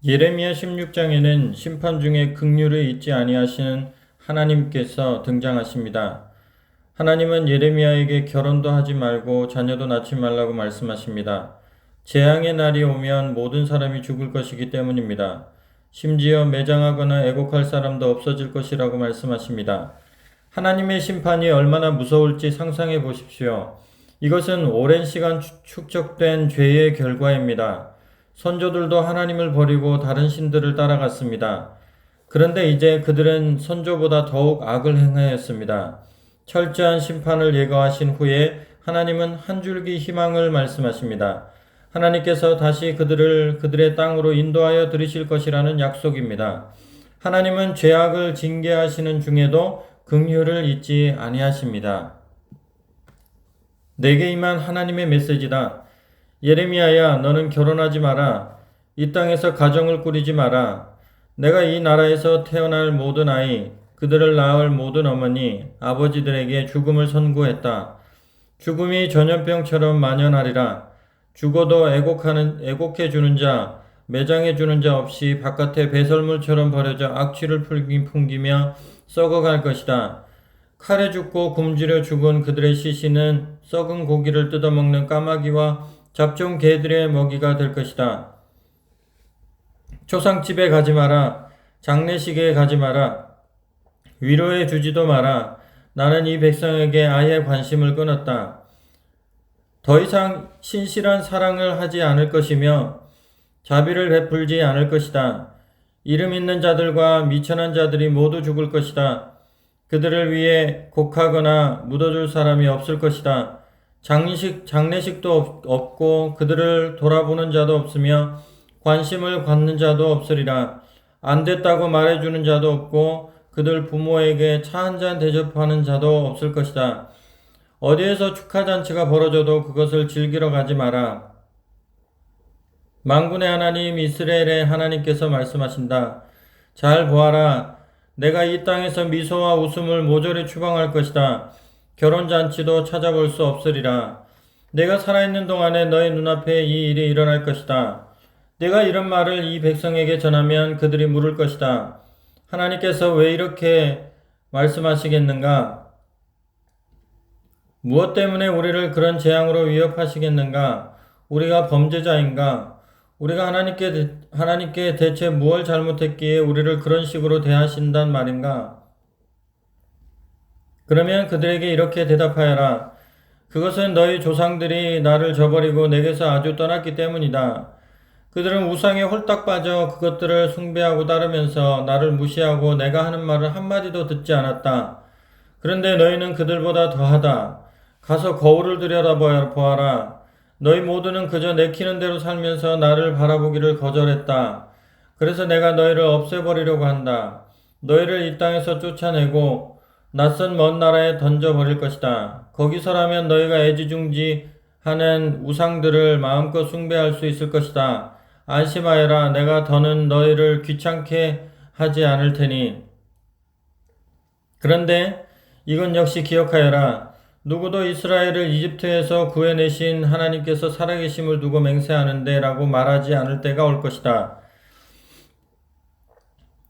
예레미야 16장에는 심판 중에 긍휼을 잊지 아니하시는 하나님께서 등장하십니다. 하나님은 예레미야에게 결혼도 하지 말고 자녀도 낳지 말라고 말씀하십니다. 재앙의 날이 오면 모든 사람이 죽을 것이기 때문입니다. 심지어 매장하거나 애곡할 사람도 없어질 것이라고 말씀하십니다. 하나님의 심판이 얼마나 무서울지 상상해 보십시오. 이것은 오랜 시간 축적된 죄의 결과입니다. 선조들도 하나님을 버리고 다른 신들을 따라갔습니다. 그런데 이제 그들은 선조보다 더욱 악을 행하였습니다. 철저한 심판을 예고하신 후에 하나님은 한 줄기 희망을 말씀하십니다. 하나님께서 다시 그들의 땅으로 인도하여 들이실 것이라는 약속입니다. 하나님은 죄악을 징계하시는 중에도 긍휼을 잊지 아니하십니다. 내게 임한 하나님의 메시지다. 예레미야야, 너는 결혼하지 마라. 이 땅에서 가정을 꾸리지 마라. 내가 이 나라에서 태어날 모든 아이, 그들을 낳을 모든 어머니, 아버지들에게 죽음을 선고했다. 죽음이 전염병처럼 만연하리라. 죽어도 애곡해 주는 자, 매장해 주는 자 없이 바깥에 배설물처럼 버려져 악취를 풍기며 썩어갈 것이다. 칼에 죽고 굶주려 죽은 그들의 시신은 썩은 고기를 뜯어먹는 까마귀와 잡종 개들의 먹이가 될 것이다. 초상집에 가지 마라. 장례식에 가지 마라. 위로해 주지도 마라. 나는 이 백성에게 아예 관심을 끊었다. 더 이상 신실한 사랑을 하지 않을 것이며 자비를 베풀지 않을 것이다. 이름 있는 자들과 미천한 자들이 모두 죽을 것이다. 그들을 위해 곡하거나 묻어줄 사람이 없을 것이다. 장례식도 없고 그들을 돌아보는 자도 없으며 관심을 갖는 자도 없으리라. 안 됐다고 말해주는 자도 없고 그들 부모에게 차 한 잔 대접하는 자도 없을 것이다. 어디에서 축하잔치가 벌어져도 그것을 즐기러 가지 마라. 만군의 하나님 이스라엘의 하나님께서 말씀하신다. 잘 보아라. 내가 이 땅에서 미소와 웃음을 모조리 추방할 것이다. 결혼잔치도 찾아볼 수 없으리라. 내가 살아있는 동안에 너희 눈앞에 이 일이 일어날 것이다. 내가 이런 말을 이 백성에게 전하면 그들이 물을 것이다. 하나님께서 왜 이렇게 말씀하시겠는가? 무엇 때문에 우리를 그런 재앙으로 위협하시겠는가? 우리가 범죄자인가? 우리가 하나님께 대체 무엇을 잘못했기에 우리를 그런 식으로 대하신단 말인가? 그러면 그들에게 이렇게 대답하여라. 그것은 너희 조상들이 나를 저버리고 내게서 아주 떠났기 때문이다. 그들은 우상에 홀딱 빠져 그것들을 숭배하고 따르면서 나를 무시하고 내가 하는 말을 한마디도 듣지 않았다. 그런데 너희는 그들보다 더하다. 가서 거울을 들여다보아라. 너희 모두는 그저 내키는 대로 살면서 나를 바라보기를 거절했다. 그래서 내가 너희를 없애버리려고 한다. 너희를 이 땅에서 쫓아내고 낯선 먼 나라에 던져버릴 것이다. 거기서라면 너희가 애지중지하는 우상들을 마음껏 숭배할 수 있을 것이다. 안심하여라. 내가 더는 너희를 귀찮게 하지 않을 테니. 그런데 이건 역시 기억하여라. 누구도 이스라엘을 이집트에서 구해내신 하나님께서 살아계심을 두고 맹세하는데 라고 말하지 않을 때가 올 것이다.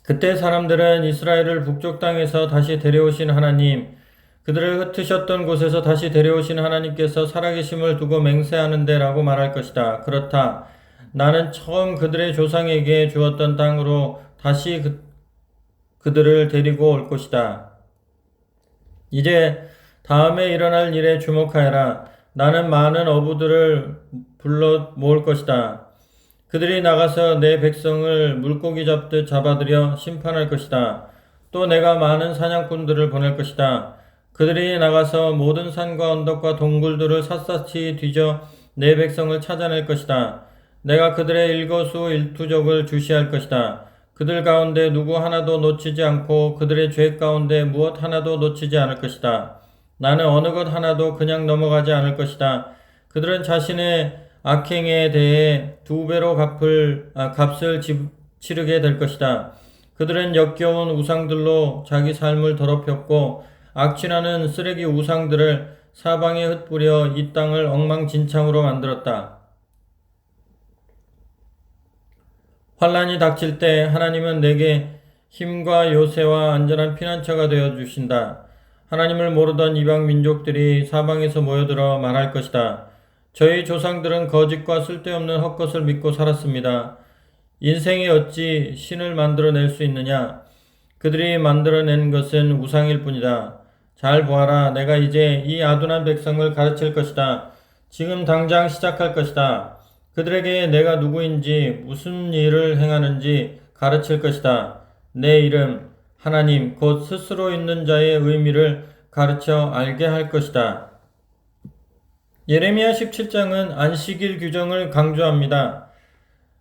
그때 사람들은 이스라엘을 북쪽 땅에서 다시 데려오신 하나님, 그들을 흩으셨던 곳에서 다시 데려오신 하나님께서 살아계심을 두고 맹세하는데 라고 말할 것이다. 그렇다. 나는 처음 그들의 조상에게 주었던 땅으로 다시 그들을 데리고 올 것이다. 이제 다음에 일어날 일에 주목하여라. 나는 많은 어부들을 불러 모을 것이다. 그들이 나가서 내 백성을 물고기 잡듯 잡아들여 심판할 것이다. 또 내가 많은 사냥꾼들을 보낼 것이다. 그들이 나가서 모든 산과 언덕과 동굴들을 샅샅이 뒤져 내 백성을 찾아낼 것이다. 내가 그들의 일거수일투족을 주시할 것이다. 그들 가운데 누구 하나도 놓치지 않고 그들의 죄 가운데 무엇 하나도 놓치지 않을 것이다. 나는 어느 것 하나도 그냥 넘어가지 않을 것이다. 그들은 자신의 악행에 대해 두 배로 값을 치르게 될 것이다. 그들은 역겨운 우상들로 자기 삶을 더럽혔고 악취나는 쓰레기 우상들을 사방에 흩뿌려 이 땅을 엉망진창으로 만들었다. 환란이 닥칠 때 하나님은 내게 힘과 요새와 안전한 피난처가 되어 주신다. 하나님을 모르던 이방 민족들이 사방에서 모여들어 말할 것이다. 저희 조상들은 거짓과 쓸데없는 헛것을 믿고 살았습니다. 인생이 어찌 신을 만들어낼 수 있느냐? 그들이 만들어낸 것은 우상일 뿐이다. 잘 보아라. 내가 이제 이 아둔한 백성을 가르칠 것이다. 지금 당장 시작할 것이다. 그들에게 내가 누구인지 무슨 일을 행하는지 가르칠 것이다. 내 이름, 하나님, 곧 스스로 있는 자의 의미를 가르쳐 알게 할 것이다. 예레미야 17장은 안식일 규정을 강조합니다.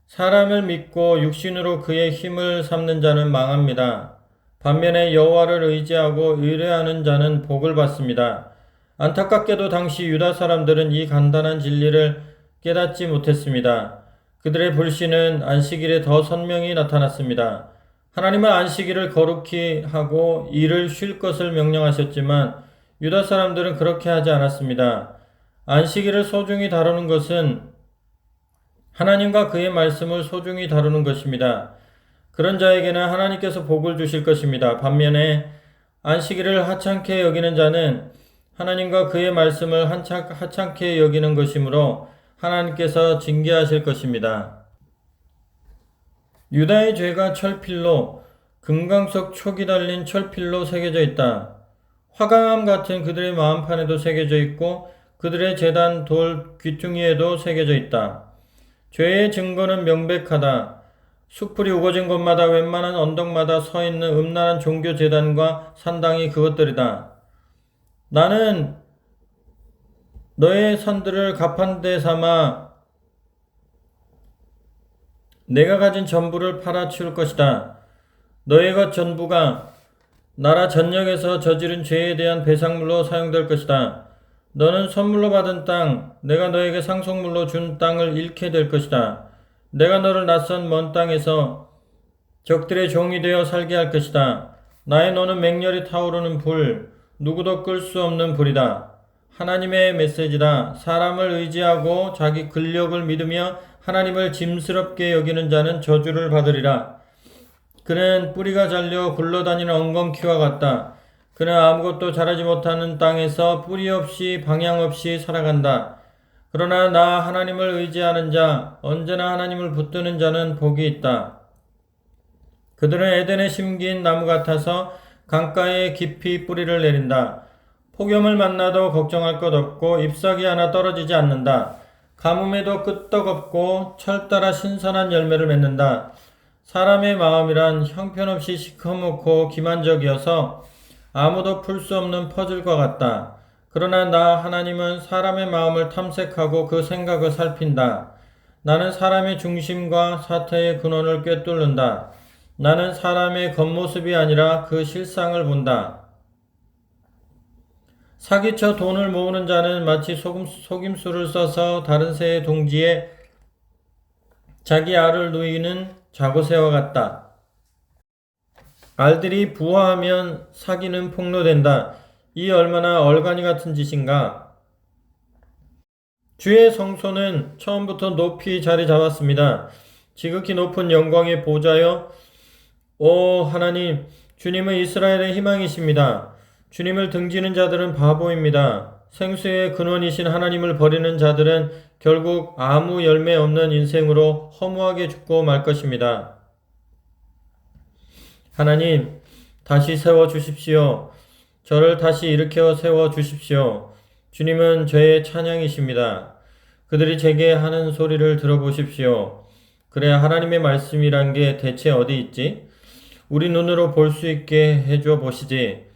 사람을 믿고 육신으로 그의 힘을 삼는 자는 망합니다. 반면에 여호와를 의지하고 의뢰하는 자는 복을 받습니다. 안타깝게도 당시 유다 사람들은 이 간단한 진리를 깨닫지 못했습니다. 그들의 불신은 안식일에 더 선명히 나타났습니다. 하나님은 안식일을 거룩히 하고 일을 쉴 것을 명령하셨지만 유다 사람들은 그렇게 하지 않았습니다. 안식일을 소중히 다루는 것은 하나님과 그의 말씀을 소중히 다루는 것입니다. 그런 자에게는 하나님께서 복을 주실 것입니다. 반면에 안식일을 하찮게 여기는 자는 하나님과 그의 말씀을 하찮게 여기는 것이므로 하나님께서 징계하실 것입니다. 유다의 죄가 철필로, 금강석 촉이 달린 철필로 새겨져 있다. 화강암 같은 그들의 마음판에도 새겨져 있고 그들의 제단 돌 귀퉁이에도 새겨져 있다. 죄의 증거는 명백하다. 숯불이 우거진 곳마다 웬만한 언덕마다 서 있는 음란한 종교 재단과 산당이 그것들이다. 나는 너의 산들을 가판대 삼아 내가 가진 전부를 팔아치울 것이다. 너의 것 전부가 나라 전역에서 저지른 죄에 대한 배상물로 사용될 것이다. 너는 선물로 받은 땅, 내가 너에게 상속물로 준 땅을 잃게 될 것이다. 내가 너를 낯선 먼 땅에서 적들의 종이 되어 살게 할 것이다. 나의 노는 맹렬히 타오르는 불, 누구도 끌 수 없는 불이다. 하나님의 메시지다. 사람을 의지하고 자기 근력을 믿으며 하나님을 짐스럽게 여기는 자는 저주를 받으리라. 그는 뿌리가 잘려 굴러다니는 엉겅퀴와 같다. 그는 아무것도 자라지 못하는 땅에서 뿌리 없이 방향 없이 살아간다. 그러나 나 하나님을 의지하는 자, 언제나 하나님을 붙드는 자는 복이 있다. 그들은 에덴에 심긴 나무 같아서 강가에 깊이 뿌리를 내린다. 폭염을 만나도 걱정할 것 없고 잎사귀 하나 떨어지지 않는다. 가뭄에도 끄떡없고 철 따라 신선한 열매를 맺는다. 사람의 마음이란 형편없이 시커멓고 기만적이어서 아무도 풀 수 없는 퍼즐과 같다. 그러나 나 하나님은 사람의 마음을 탐색하고 그 생각을 살핀다. 나는 사람의 중심과 사태의 근원을 꿰뚫는다. 나는 사람의 겉모습이 아니라 그 실상을 본다. 사기쳐 돈을 모으는 자는 마치 속임수를 써서 다른 새의 둥지에 자기 알을 누이는 자고새와 같다. 알들이 부화하면 사기는 폭로된다. 이 얼마나 얼간이 같은 짓인가. 주의 성소는 처음부터 높이 자리 잡았습니다. 지극히 높은 영광의 보좌여, 오 하나님, 주님은 이스라엘의 희망이십니다. 주님을 등지는 자들은 바보입니다. 생수의 근원이신 하나님을 버리는 자들은 결국 아무 열매 없는 인생으로 허무하게 죽고 말 것입니다. 하나님, 다시 세워 주십시오. 저를 다시 일으켜 세워 주십시오. 주님은 저의 찬양이십니다. 그들이 제게 하는 소리를 들어보십시오. 그래, 하나님의 말씀이란 게 대체 어디 있지? 우리 눈으로 볼 수 있게 해줘 보시지.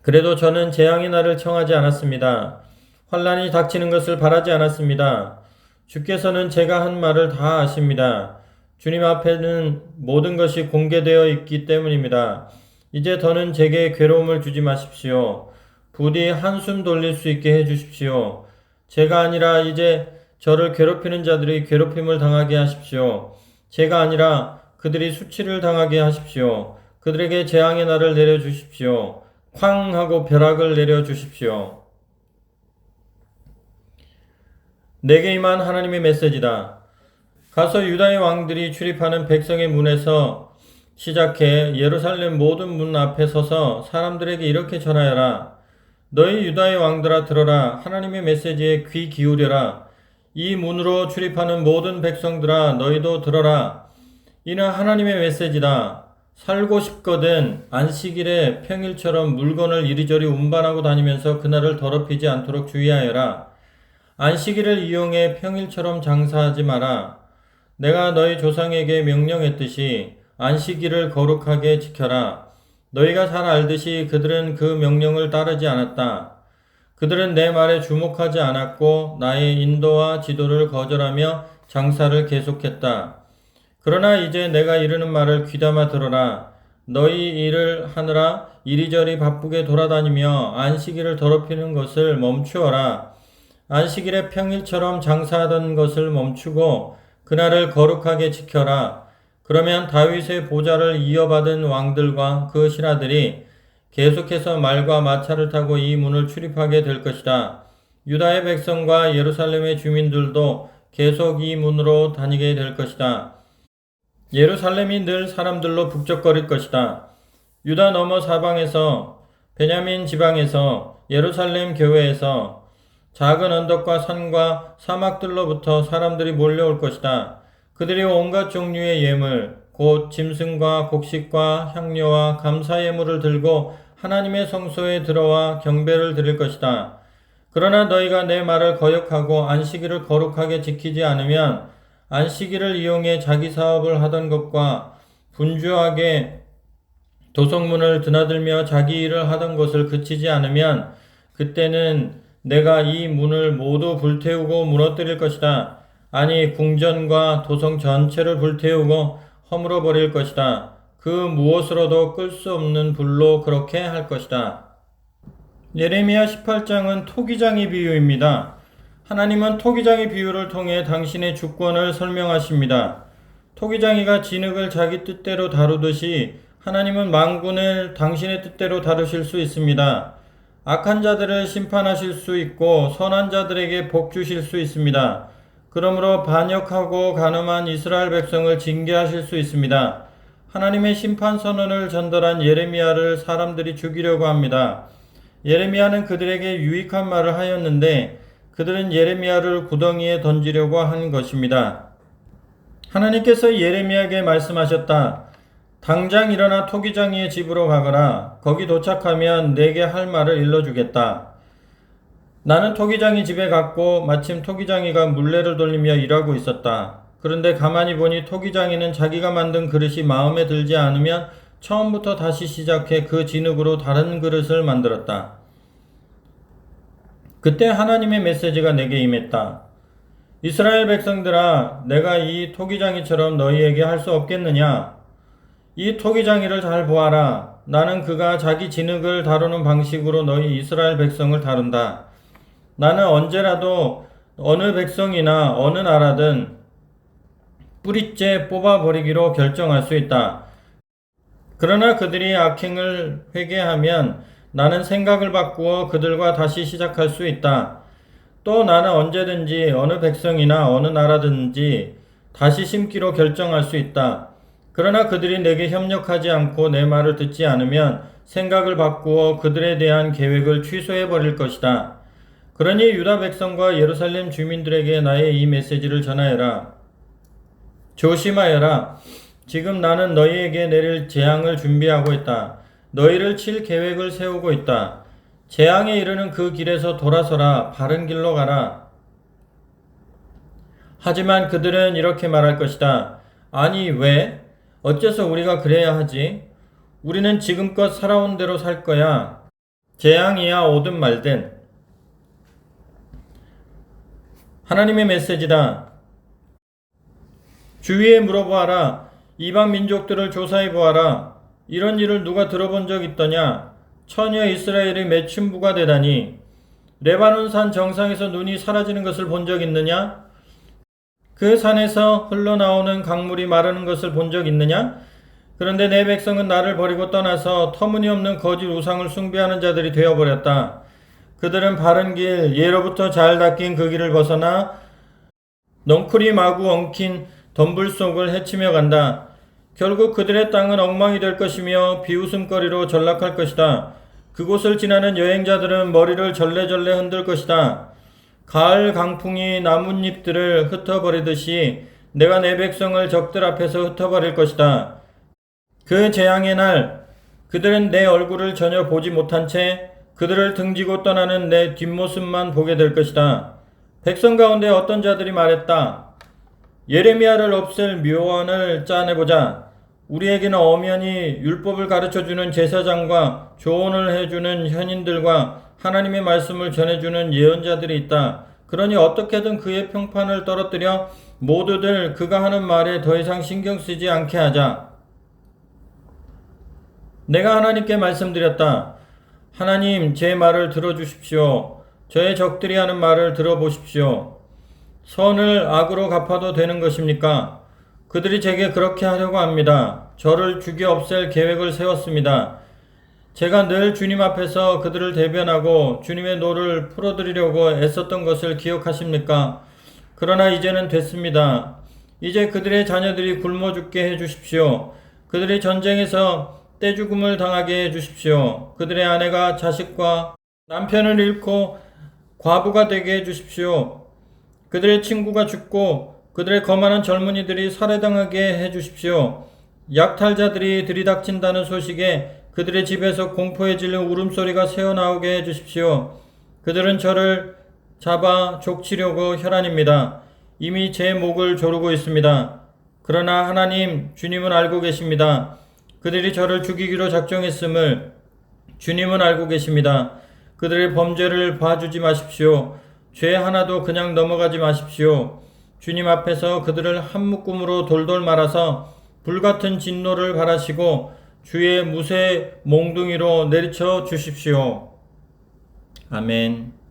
그래도 저는 재앙이 나를 청하지 않았습니다. 환란이 닥치는 것을 바라지 않았습니다. 주께서는 제가 한 말을 다 아십니다. 주님 앞에는 모든 것이 공개되어 있기 때문입니다. 이제 더는 제게 괴로움을 주지 마십시오. 부디 한숨 돌릴 수 있게 해주십시오. 제가 아니라 이제 저를 괴롭히는 자들이 괴롭힘을 당하게 하십시오. 제가 아니라 그들이 수치를 당하게 하십시오. 그들에게 재앙의 날을 내려주십시오. 쾅 하고 벼락을 내려주십시오. 내게 임한 하나님의 메시지다. 가서 유다의 왕들이 출입하는 백성의 문에서 시작해 예루살렘 모든 문 앞에 서서 사람들에게 이렇게 전하여라. 너희 유다의 왕들아 들어라. 하나님의 메시지에 귀 기울여라. 이 문으로 출입하는 모든 백성들아 너희도 들어라. 이는 하나님의 메시지다. 살고 싶거든 안식일에 평일처럼 물건을 이리저리 운반하고 다니면서 그날을 더럽히지 않도록 주의하여라. 안식일을 이용해 평일처럼 장사하지 마라. 내가 너희 조상에게 명령했듯이 안식일을 거룩하게 지켜라. 너희가 잘 알듯이 그들은 그 명령을 따르지 않았다. 그들은 내 말에 주목하지 않았고 나의 인도와 지도를 거절하며 장사를 계속했다. 그러나 이제 내가 이르는 말을 귀담아 들어라. 너희 일을 하느라 이리저리 바쁘게 돌아다니며 안식일을 더럽히는 것을 멈추어라. 안식일에 평일처럼 장사하던 것을 멈추고 그날을 거룩하게 지켜라. 그러면 다윗의 보좌를 이어받은 왕들과 그 신하들이 계속해서 말과 마차를 타고 이 문을 출입하게 될 것이다. 유다의 백성과 예루살렘의 주민들도 계속 이 문으로 다니게 될 것이다. 예루살렘이 늘 사람들로 북적거릴 것이다. 유다 너머 사방에서, 베냐민 지방에서, 예루살렘 교회에서, 작은 언덕과 산과 사막들로부터 사람들이 몰려올 것이다. 그들이 온갖 종류의 예물, 곧 짐승과 곡식과 향료와 감사 예물을 들고 하나님의 성소에 들어와 경배를 드릴 것이다. 그러나 너희가 내 말을 거역하고 안식일을 거룩하게 지키지 않으면 안식일을 이용해 자기 사업을 하던 것과 분주하게 도성문을 드나들며 자기 일을 하던 것을 그치지 않으면 그때는 내가 이 문을 모두 불태우고 무너뜨릴 것이다. 아니 궁전과 도성 전체를 불태우고 허물어 버릴 것이다. 그 무엇으로도 끌 수 없는 불로 그렇게 할 것이다. 예레미야 18장은 토기장의 비유입니다. 하나님은 토기장의 비유를 통해 당신의 주권을 설명하십니다. 토기장이가 진흙을 자기 뜻대로 다루듯이 하나님은 만군을 당신의 뜻대로 다루실 수 있습니다. 악한 자들을 심판하실 수 있고 선한 자들에게 복 주실 수 있습니다. 그러므로 반역하고 간음한 이스라엘 백성을 징계하실 수 있습니다. 하나님의 심판 선언을 전달한 예레미야를 사람들이 죽이려고 합니다. 예레미야는 그들에게 유익한 말을 하였는데 그들은 예레미야를 구덩이에 던지려고 한 것입니다. 하나님께서 예레미야에게 말씀하셨다. 당장 일어나 토기장이의 집으로 가거라. 거기 도착하면 내게 할 말을 일러주겠다. 나는 토기장이 집에 갔고 마침 토기장이가 물레를 돌리며 일하고 있었다. 그런데 가만히 보니 토기장이는 자기가 만든 그릇이 마음에 들지 않으면 처음부터 다시 시작해 그 진흙으로 다른 그릇을 만들었다. 그때 하나님의 메시지가 내게 임했다. 이스라엘 백성들아, 내가 이 토기장이처럼 너희에게 할 수 없겠느냐? 이 토기장이를 잘 보아라. 나는 그가 자기 진흙을 다루는 방식으로 너희 이스라엘 백성을 다룬다. 나는 언제라도 어느 백성이나 어느 나라든 뿌리째 뽑아버리기로 결정할 수 있다. 그러나 그들이 악행을 회개하면 나는 생각을 바꾸어 그들과 다시 시작할 수 있다. 또 나는 언제든지 어느 백성이나 어느 나라든지 다시 심기로 결정할 수 있다. 그러나 그들이 내게 협력하지 않고 내 말을 듣지 않으면 생각을 바꾸어 그들에 대한 계획을 취소해 버릴 것이다. 그러니 유다 백성과 예루살렘 주민들에게 나의 이 메시지를 전하여라. 조심하여라. 지금 나는 너희에게 내릴 재앙을 준비하고 있다. 너희를 칠 계획을 세우고 있다. 재앙에 이르는 그 길에서 돌아서라. 바른 길로 가라. 하지만 그들은 이렇게 말할 것이다. 아니 왜? 어째서 우리가 그래야 하지? 우리는 지금껏 살아온 대로 살 거야. 재앙이야 오든 말든. 하나님의 메시지다. 주위에 물어보아라. 이방 민족들을 조사해 보아라. 이런 일을 누가 들어본 적 있더냐? 처녀 이스라엘이 매춘부가 되다니. 레바논 산 정상에서 눈이 사라지는 것을 본 적 있느냐? 그 산에서 흘러나오는 강물이 마르는 것을 본 적 있느냐? 그런데 내 백성은 나를 버리고 떠나서 터무니없는 거짓 우상을 숭배하는 자들이 되어버렸다. 그들은 바른 길, 예로부터 잘 닦인 그 길을 벗어나 넝쿨이 마구 엉킨 덤불 속을 헤치며 간다. 결국 그들의 땅은 엉망이 될 것이며 비웃음거리로 전락할 것이다. 그곳을 지나는 여행자들은 머리를 절레절레 흔들 것이다. 가을 강풍이 나뭇잎들을 흩어버리듯이 내가 내 백성을 적들 앞에서 흩어버릴 것이다. 그 재앙의 날 그들은 내 얼굴을 전혀 보지 못한 채 그들을 등지고 떠나는 내 뒷모습만 보게 될 것이다. 백성 가운데 어떤 자들이 말했다. 예레미야를 없앨 묘안을 짜내보자. 우리에게는 엄연히 율법을 가르쳐주는 제사장과 조언을 해주는 현인들과 하나님의 말씀을 전해주는 예언자들이 있다. 그러니 어떻게든 그의 평판을 떨어뜨려 모두들 그가 하는 말에 더 이상 신경 쓰지 않게 하자. 내가 하나님께 말씀드렸다. 하나님, 제 말을 들어주십시오. 저의 적들이 하는 말을 들어보십시오. 선을 악으로 갚아도 되는 것입니까? 그들이 제게 그렇게 하려고 합니다. 저를 죽여 없앨 계획을 세웠습니다. 제가 늘 주님 앞에서 그들을 대변하고 주님의 노를 풀어드리려고 애썼던 것을 기억하십니까? 그러나 이제는 됐습니다. 이제 그들의 자녀들이 굶어 죽게 해주십시오. 그들이 전쟁에서 떼죽음을 당하게 해주십시오. 그들의 아내가 자식과 남편을 잃고 과부가 되게 해주십시오. 그들의 친구가 죽고 그들의 거만한 젊은이들이 살해당하게 해주십시오. 약탈자들이 들이닥친다는 소식에 그들의 집에서 공포에 질린 울음소리가 새어나오게 해주십시오. 그들은 저를 잡아 족치려고 혈안입니다. 이미 제 목을 조르고 있습니다. 그러나 하나님, 주님은 알고 계십니다. 그들이 저를 죽이기로 작정했음을 주님은 알고 계십니다. 그들의 범죄를 봐주지 마십시오. 죄 하나도 그냥 넘어가지 마십시오. 주님 앞에서 그들을 한 묶음으로 돌돌 말아서 불같은 진노를 바라시고 주의 무쇠 몽둥이로 내리쳐 주십시오. 아멘.